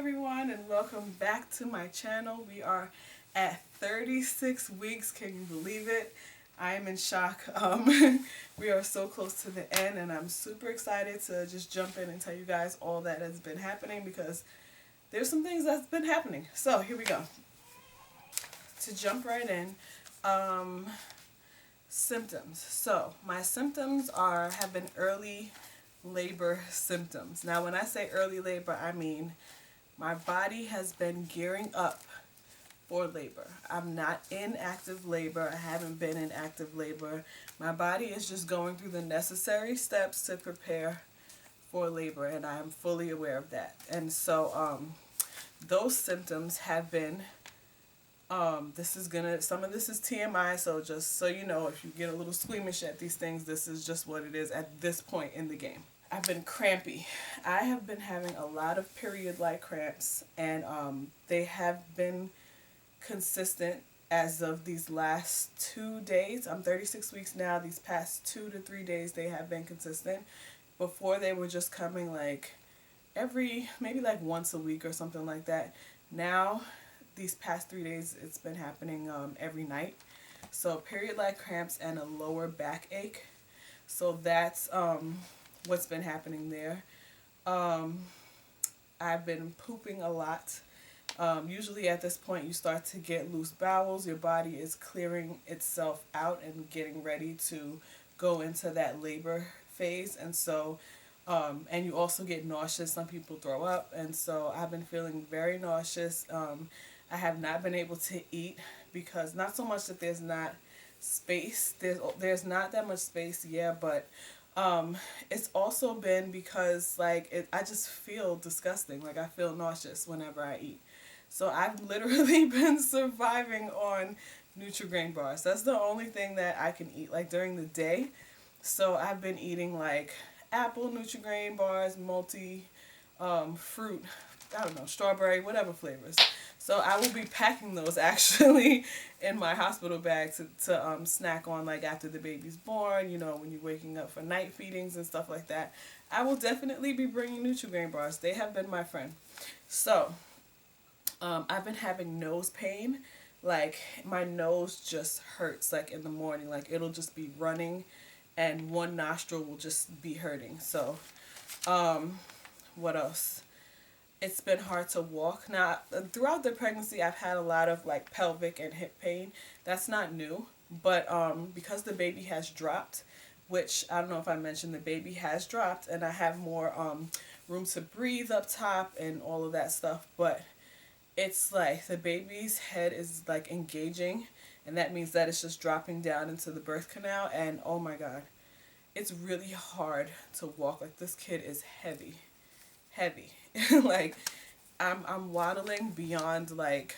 everyone, and welcome back to my channel. We are at 36 weeks. Can you believe it? I am in shock. We are so close to the end, and I'm super excited to just jump in and tell you guys all that has been happening because there's some things that's been happening. So here we go. To jump right in, symptoms. So my symptoms have been early labor symptoms. Now when I say early labor, I mean my body has been gearing up for labor. I'm not in active labor. I haven't been in active labor. My body is just going through the necessary steps to prepare for labor, and I am fully aware of that. And so those symptoms have been some of this is TMI, so just so you know, if you get a little squeamish at these things, this is just what it is at this point in the game. I've been crampy. I have been having a lot of period-like cramps, and they have been consistent as of these last 2 days. I'm 36 weeks now. These past 2 to 3 days, they have been consistent. Before, they were just coming like maybe like once a week or something like that. Now, these past 3 days, it's been happening every night. So period-like cramps and a lower backache. So that's what's been happening there. I've been pooping a lot. Usually at this point you start to get loose bowels. Your body is clearing itself out and getting ready to go into that labor phase. And so, and you also get nauseous. Some people throw up. And so I've been feeling very nauseous. I have not been able to eat because not so much that there's not space. There's not that much space, yeah, but it's also been because I just feel disgusting. Like I feel nauseous whenever I eat. So I've literally been surviving on Nutri-Grain bars. That's the only thing that I can eat like during the day. So I've been eating like apple Nutri-Grain bars, multi fruit, I don't know, strawberry, whatever flavors. So I will be packing those actually in my hospital bag to snack on like after the baby's born, you know, when you're waking up for night feedings and stuff like that. I will definitely be bringing Nutri-Grain bars. They have been my friend. So I've been having nose pain. Like my nose just hurts like in the morning. Like it'll just be running and one nostril will just be hurting. So what else? It's been hard to walk. Now, throughout the pregnancy, I've had a lot of like pelvic and hip pain. That's not new, but because the baby has dropped, which I don't know if I mentioned, the baby has dropped, and I have more room to breathe up top and all of that stuff. But it's like the baby's head is like engaging, and that means that it's just dropping down into the birth canal. And oh my God, it's really hard to walk. Like this kid is heavy. Like I'm waddling beyond like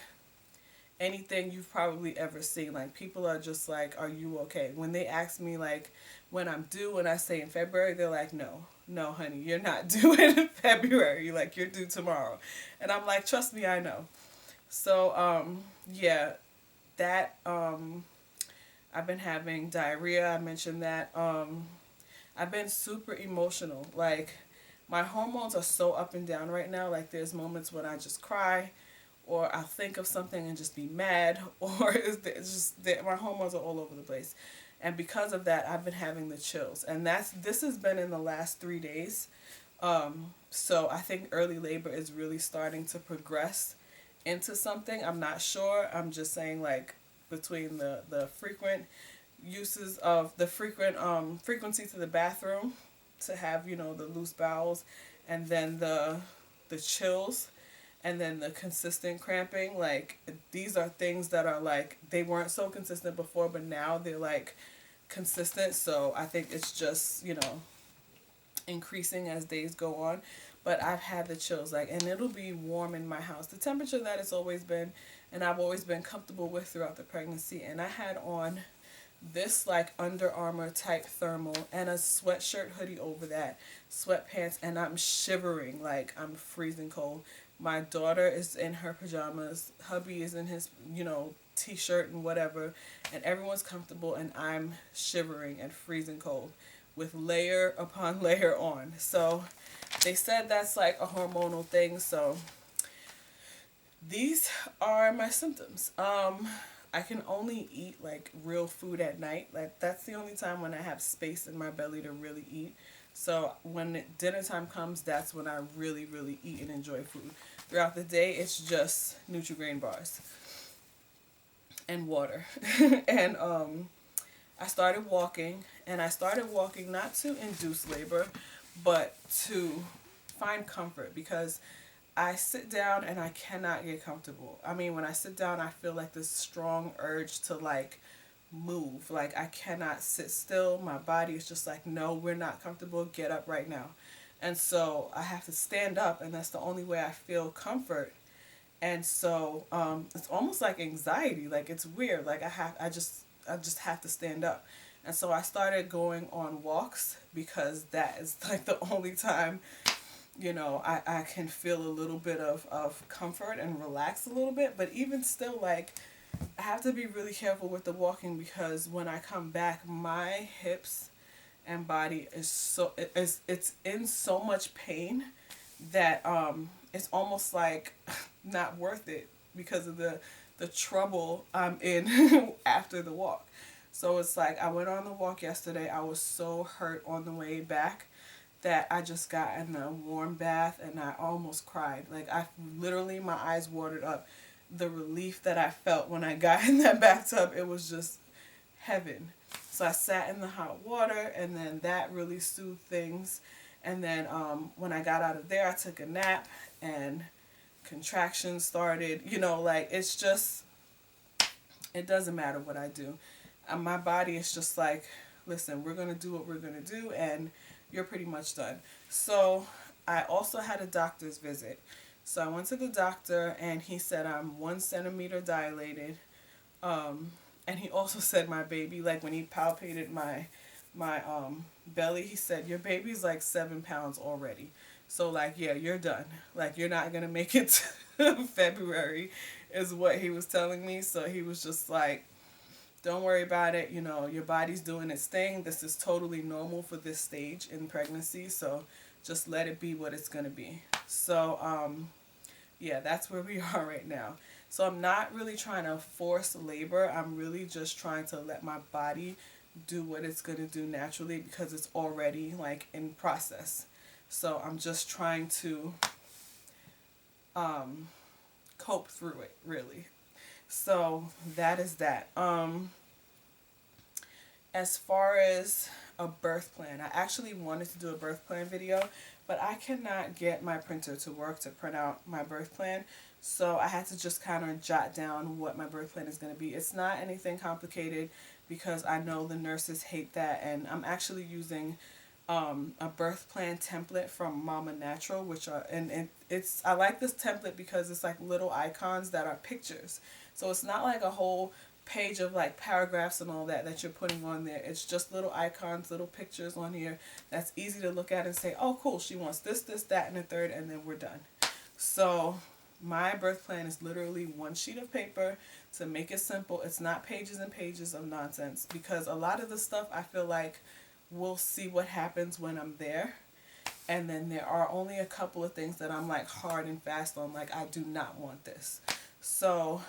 anything you've probably ever seen. Like people are just like, are you okay? When they ask me like when I'm due, and I say in February, they're like, no honey, you're not due in February, like you're due tomorrow. And I'm like, trust me, I know. So yeah, that I've been having diarrhea. I mentioned that. I've been super emotional. Like my hormones are so up and down right now. Like there's moments when I just cry, or I'll think of something and just be mad, or it's just that my hormones are all over the place. And because of that, I've been having the chills, and this has been in the last 3 days. So I think early labor is really starting to progress into something. I'm not sure. I'm just saying like between the frequent uses of the frequency to the bathroom, to have, you know, the loose bowels, and then the chills, and then the consistent cramping. Like these are things that are like, they weren't so consistent before, but now they're like consistent. So I think it's just, you know, increasing as days go on. But I've had the chills, like, and it'll be warm in my house, the temperature that it's always been, and I've always been comfortable with throughout the pregnancy. And I had on this like Under Armour type thermal and a sweatshirt hoodie over that, sweatpants, and I'm shivering, like I'm freezing cold. My daughter is in her pajamas, hubby is in his, you know, t-shirt and whatever, and everyone's comfortable, and I'm shivering and freezing cold with layer upon layer on. So they said that's like a hormonal thing. So These are my symptoms. I can only eat like real food at night. Like that's the only time when I have space in my belly to really eat. So when dinner time comes, that's when I really, really eat and enjoy food. Throughout the day, it's just Nutri-Grain bars and water. And I started walking, and I started walking not to induce labor, but to find comfort because I sit down and I cannot get comfortable. I mean, when I sit down, I feel like this strong urge to like move. Like I cannot sit still. My body is just like, no, we're not comfortable. Get up right now. And so I have to stand up, and that's the only way I feel comfort. And so it's almost like anxiety. Like it's weird. Like I just have to stand up. And so I started going on walks because that is like the only time, I can feel a little bit of comfort and relax a little bit. But even still, like, I have to be really careful with the walking because when I come back, my hips and body is it's in so much pain that it's almost like not worth it because of the trouble I'm in after the walk. So it's like I went on the walk yesterday. I was so hurt on the way back that I just got in a warm bath and I almost cried. Like I literally my eyes watered up. The relief that I felt when I got in that bathtub, it was just heaven. So I sat in the hot water and then that really soothed things. And then when I got out of there, I took a nap and contractions started. Like it's just, it doesn't matter what I do. My body is just like, listen, we're going to do what we're going to do and you're pretty much done. So I also had a doctor's visit. So I went to the doctor and he said I'm 1 centimeter dilated. And he also said my baby, like when he palpated my belly, he said your baby's like 7 pounds already. So like yeah, you're done. Like you're not gonna make it to February, is what he was telling me. So he was just like, don't worry about it. Your body's doing its thing. This is totally normal for this stage in pregnancy. So just let it be what it's gonna be. So yeah, that's where we are right now. So I'm not really trying to force labor. I'm really just trying to let my body do what it's going to do naturally because it's already like in process. So I'm just trying to cope through it really. So that is that. As far as a birth plan, I actually wanted to do a birth plan video, but I cannot get my printer to work to print out my birth plan. So I had to just kind of jot down what my birth plan is going to be. It's not anything complicated because I know the nurses hate that, and I'm actually using a birth plan template from Mama Natural, which are and it's I like this template because it's like little icons that are pictures. So it's not like a whole page of like paragraphs and all that you're putting on there. It's just little icons, little pictures on here that's easy to look at and say, oh cool, she wants this, that, and the third, and then we're done. So my birth plan is literally one sheet of paper to make it simple. It's not pages and pages of nonsense because a lot of the stuff I feel like we'll see what happens when I'm there. And then there are only a couple of things that I'm like hard and fast on, like I do not want this. So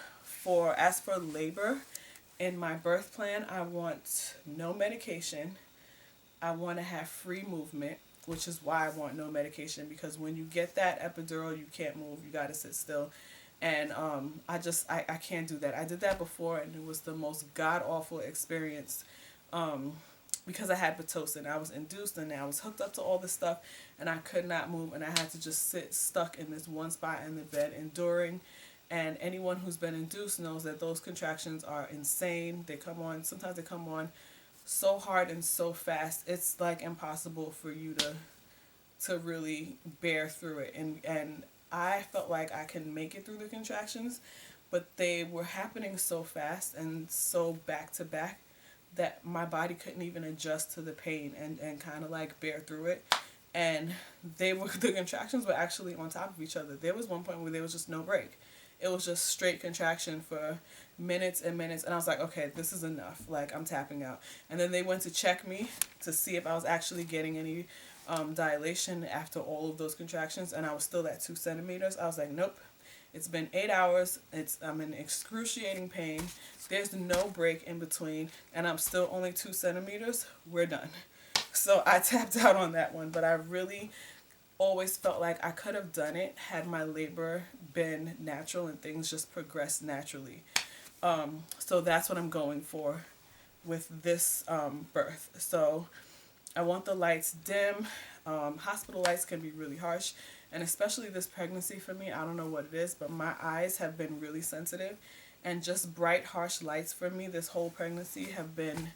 as for labor, in my birth plan, I want no medication. I want to have free movement, which is why I want no medication, because when you get that epidural, you can't move. You got to sit still. And I can't do that. I did that before, and it was the most god-awful experience because I had Pitocin. I was induced, and I was hooked up to all this stuff, and I could not move, and I had to just sit stuck in this one spot in the bed, enduring. And anyone who's been induced knows that those contractions are insane. Sometimes they come on so hard and so fast. It's like impossible for you to really bear through it. And I felt like I can make it through the contractions, but they were happening so fast and so back to back that my body couldn't even adjust to the pain and kind of like bear through it. And the contractions were actually on top of each other. There was one point where there was just no break. It was just straight contraction for minutes and minutes. And I was like, okay, this is enough. Like, I'm tapping out. And then they went to check me to see if I was actually getting any dilation after all of those contractions. And I was still at 2 centimeters. I was like, nope, It's been 8 hours. I'm in excruciating pain. There's no break in between, and I'm still only 2 centimeters. We're done. So I tapped out on that one, but I really always felt like I could have done it had my labor been natural and things just progressed naturally. So that's what I'm going for with this birth. So I want the lights dim. Hospital lights can be really harsh, and especially this pregnancy for me, I don't know what it is, but my eyes have been really sensitive, and just bright, harsh lights for me this whole pregnancy have been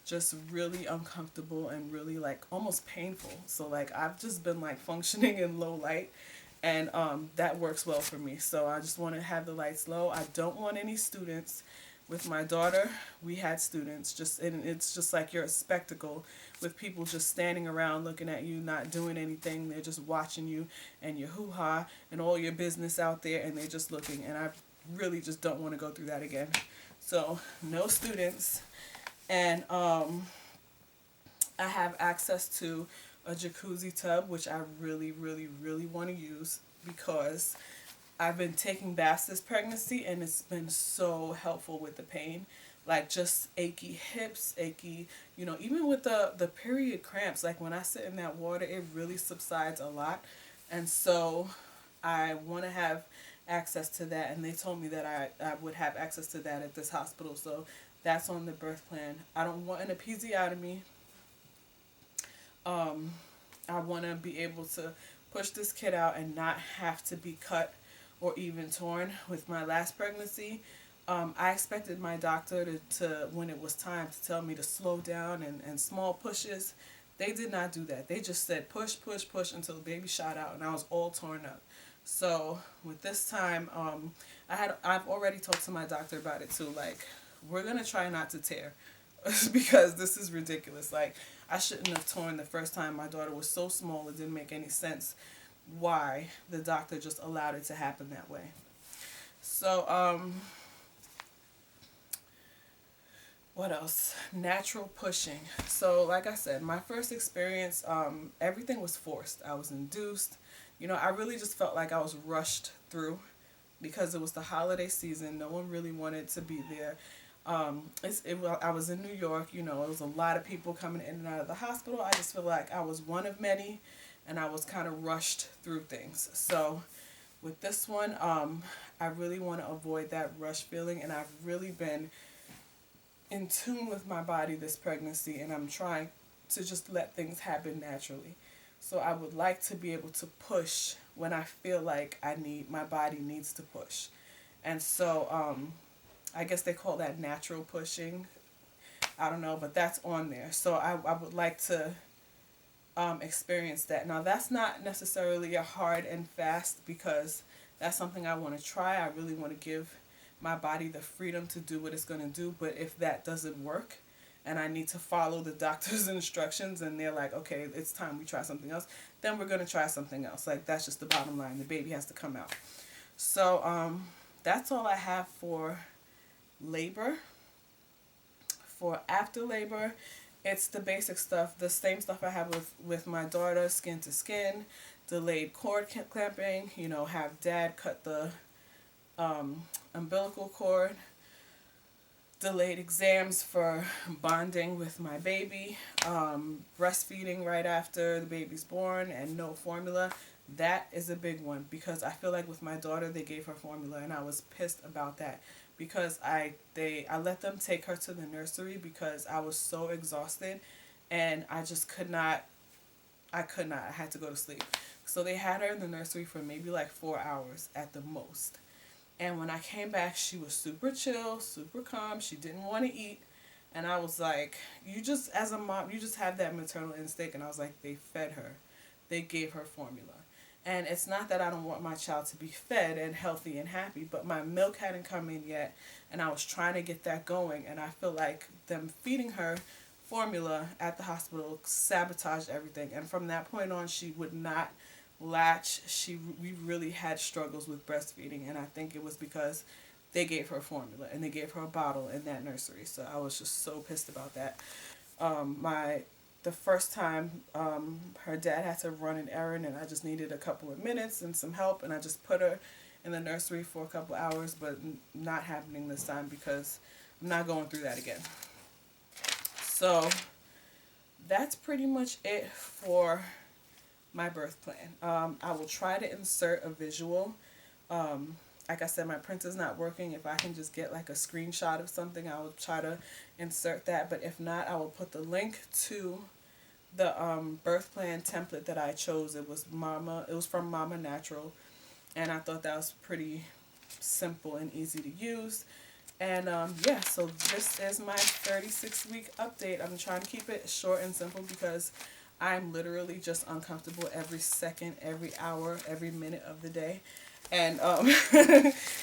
just really uncomfortable and really like almost painful. So like I've just been like functioning in low light, and that works well for me. So I just want to have the lights low. I don't want any students. With my daughter, we had students, just and it's just like you're a spectacle with people just standing around looking at you, not doing anything. They're just watching you and your hoo-ha and all your business out there, and they're just looking, and I really just don't want to go through that again. So no students. And I have access to a jacuzzi tub, which I really, really, really want to use because I've been taking baths this pregnancy, and it's been so helpful with the pain. Like just achy hips, achy, even with the period cramps, like when I sit in that water, it really subsides a lot. And so I want to have access to that, and they told me that I would have access to that at this hospital. So that's on the birth plan. I don't want an episiotomy. Um, I want to be able to push this kid out and not have to be cut or even torn. With my last pregnancy, I expected my doctor to, when it was time, to tell me to slow down and small pushes. They did not do that. They just said push, push, push until the baby shot out, and I was all torn up. So with this time, I've already talked to my doctor about it too. Like, we're gonna try not to tear because this is ridiculous. Like, I shouldn't have torn the first time. My daughter was so small, it didn't make any sense why the doctor just allowed it to happen that way. So what else? Natural pushing. So like I said, my first experience, everything was forced. I was induced. I really just felt like I was rushed through because it was the holiday season. No one really wanted to be there. I was in New York. It was a lot of people coming in and out of the hospital. I just feel like I was one of many, and I was kind of rushed through things. So with this one, I really want to avoid that rush feeling, and I've really been in tune with my body this pregnancy, and I'm trying to just let things happen naturally. So I would like to be able to push when I feel like my body needs to push. And so I guess they call that natural pushing. I don't know, but that's on there. So I would like to experience that. Now that's not necessarily a hard and fast, because that's something I want to try. I really want to give my body the freedom to do what it's going to do. But if that doesn't work and I need to follow the doctor's instructions and they're like, okay, it's time we try something else, then we're going to try something else. Like, that's just the bottom line. The baby has to come out. So that's all I have for labor. For after labor, it's the basic stuff, the same stuff I have with my daughter: skin to skin, delayed cord clamping, have dad cut the umbilical cord, delayed exams for bonding with my baby, breastfeeding right after the baby's born, and no formula. That is a big one, because I feel like with my daughter they gave her formula, and I was pissed about that, because I let them take her to the nursery because I was so exhausted, and I just could not. I had to go to sleep. So they had her in the nursery for maybe like 4 hours at the most. And when I came back, she was super chill, super calm. She didn't want to eat. And I was like, you just, as a mom, you just have that maternal instinct. And I was like, they fed her. They gave her formula. And it's not that I don't want my child to be fed and healthy and happy, but my milk hadn't come in yet. And I was trying to get that going. And I feel like them feeding her formula at the hospital sabotaged everything. And from that point on, she would not latch. We really had struggles with breastfeeding, and I think it was because they gave her formula and they gave her a bottle in that nursery. So I was just so pissed about that. The first time, her dad had to run an errand, and I just needed a couple of minutes and some help, and I just put her in the nursery for a couple hours, but not happening this time because I'm not going through that again. So that's pretty much it for my birth plan. I will try to insert a visual. Like I said, my printer's not working. If I can just get like a screenshot of something, I will try to insert that. But if not, I will put the link to the birth plan template that I chose. It was from Mama Natural, and I thought that was pretty simple and easy to use. And yeah, so this is my 36-week update. I'm trying to keep it short and simple because I'm literally just uncomfortable every second, every hour, every minute of the day. And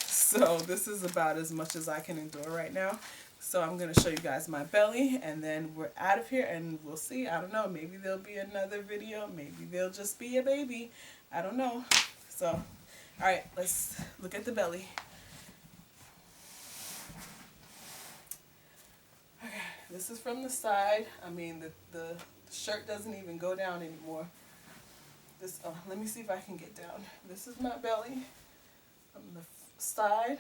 so this is about as much as I can endure right now. So I'm going to show you guys my belly, and then we're out of here, and we'll see. I don't know. Maybe there'll be another video. Maybe there'll just be a baby. I don't know. So, all right, let's look at the belly. Okay, this is from the side. I mean, the shirt doesn't even go down anymore. Let me see if I can get down. This is my belly from the side.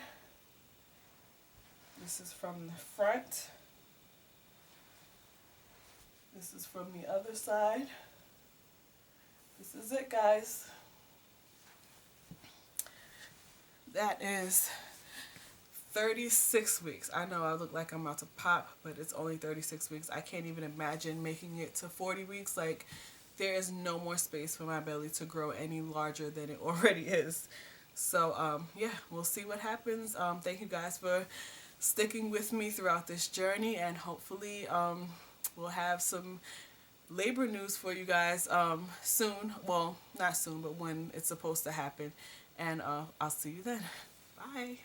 This is from the front. This is from the other side. This is it, guys. That is 36 weeks. I know I look like I'm about to pop, but it's only 36 weeks. I can't even imagine making it to 40 weeks. Like, there is no more space for my belly to grow any larger than it already is. So, yeah, we'll see what happens. Thank you guys for sticking with me throughout this journey, and hopefully we'll have some labor news for you guys soon. Well, not soon, but when it's supposed to happen. And I'll see you then. Bye.